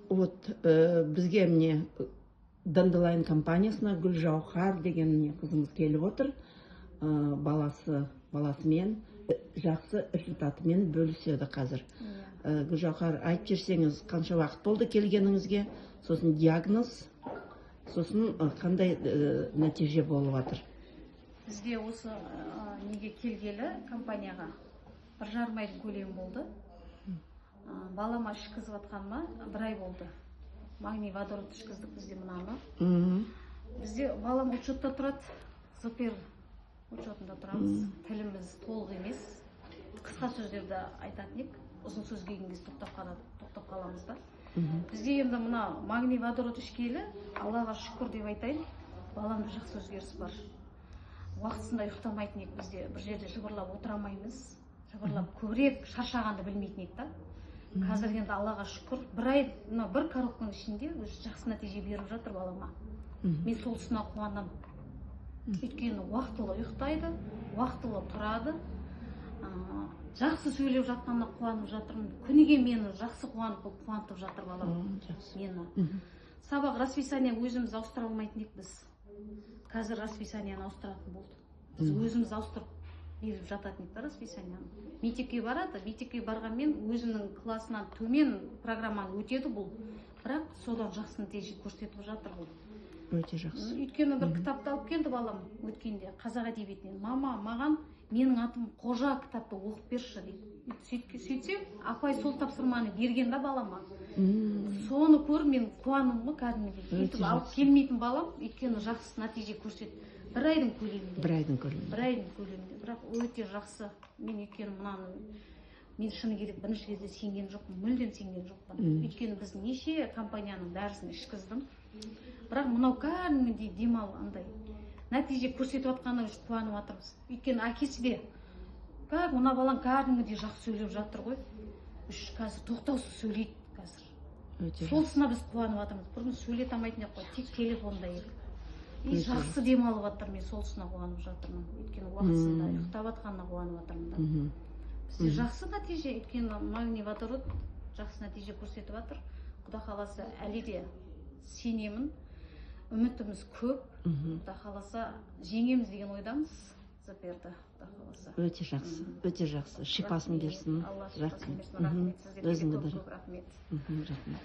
Вот бізге міне Dandelion компаниясына Гүлжауһар деген қызымыз келіп отыр. Баласымен жақсы результатымен бөліседі қазір. Гүлжауһар, айтып жіберсеңіз, қанша уақыт болды келгеніңізге, сосын диагноз, сосын қандай нәтиже болып жатыр? Бізге осы неге келгелі компанияға 1,5 ай көлем болды. Балама ішкізіп атқаныма 1 ай болды. Магний водород ішкіздік бізде мынаны. Бізде балам учетта тұрады, ЗПР учетында тұрамыз. Тіліміз толық емес. Қысқа сөздерді айтатын ек, ұзын сөз келген кезде тоқтап қаламыз да. Бізде енді мына магний водород ішкелі, Аллаға шүкір деп айтайын, баламда жақсы өзгеріс бар. Уақытысында ұйықтамайтын ек, бізде бір жерде жыбырлап отырамаймыз. Жыбырлап көбірек шаршағанды білмейтін ек та. Қазір енді Аллаға шүкір, 1 ай, бір коробканың ішінде жақсы нәтиже беріп жатыр балама. Мен сол тұсына қуанам. Өйткені уақытылы ұйықтайды, уақытылы тұрады. Жақсы сөйлеп жатқанына қуанып жатырмын. Күніге мені жақсы қуантып жатыр балам. Мені. Сабақ расписание өзіміз ауыстыра алмайтын ек біз. Қазір расписанияны ауыстыратын болды. Біз өзіміз ауыстырып беріп жататын ек расписанияны. Мектепке барады, мектепке барғанмен өзінің классынан төмен программаны өтеді бұл. Бірақ содан жақсы нәтиже көрсетіп жатыр бұл. Өте жақсы. Өйткені бір кітапты алып келді балам өткенде қазақ әдебиетінен. Мама, маған менің атым Қожа кітапты оқып берші дейді. Сөйтсем, апай сол тапсырманы берген да балама. Соны көріп мен қуаным ғой кәдімгідей. Өйтіп алып келмейтін балам, өйткені жақсы нәтиже көрсетті. 1 айдың көлемінде. 1 айдың көлемінде. 1 айдың көлемінде. Бірақ өте жақсы. Мен өйткені мынаны мен шыны керек бірінші кезде сенген жоқпын, мүлдем сенген жоқпын. Өйткені біз неше компанияның дәрісін ішкіздім. Бірақ мынау кәдімгідей демал андай нәтиже көрсетіп жатқанына қуанып жатырмыз. Өйткені әкесі де мына балаң кәдімгідей жақсы сөйлеп жатыр ғой. Қазір тоқтаусыз сөйлейді қазір. Сол тұсына біз қуанып жатырмыз. Бұрын сөйлете алмайтын ек қой, тек телефонда ек. Жақсы демалып жатыр, мен сол тұсына қуанып жатырмын. Өйткені уақытысында ұйықтап жатқанына қуанып жатырмын да. Бізде жақсы нәтиже, өйткені магний водород жақсы нәтиже көрсетіп жатыр. Құда қаласа әлі де сенемін. Үмітіміз көп. Құда қаласа жеңеміз деген ойдамыз. ЗПР-ді құда қаласа. Өте жақсы, өте жақсы. Шипасын берсін. Алла шипасын берсін. Рахмет сіздерге көп рахмет. Рахмет.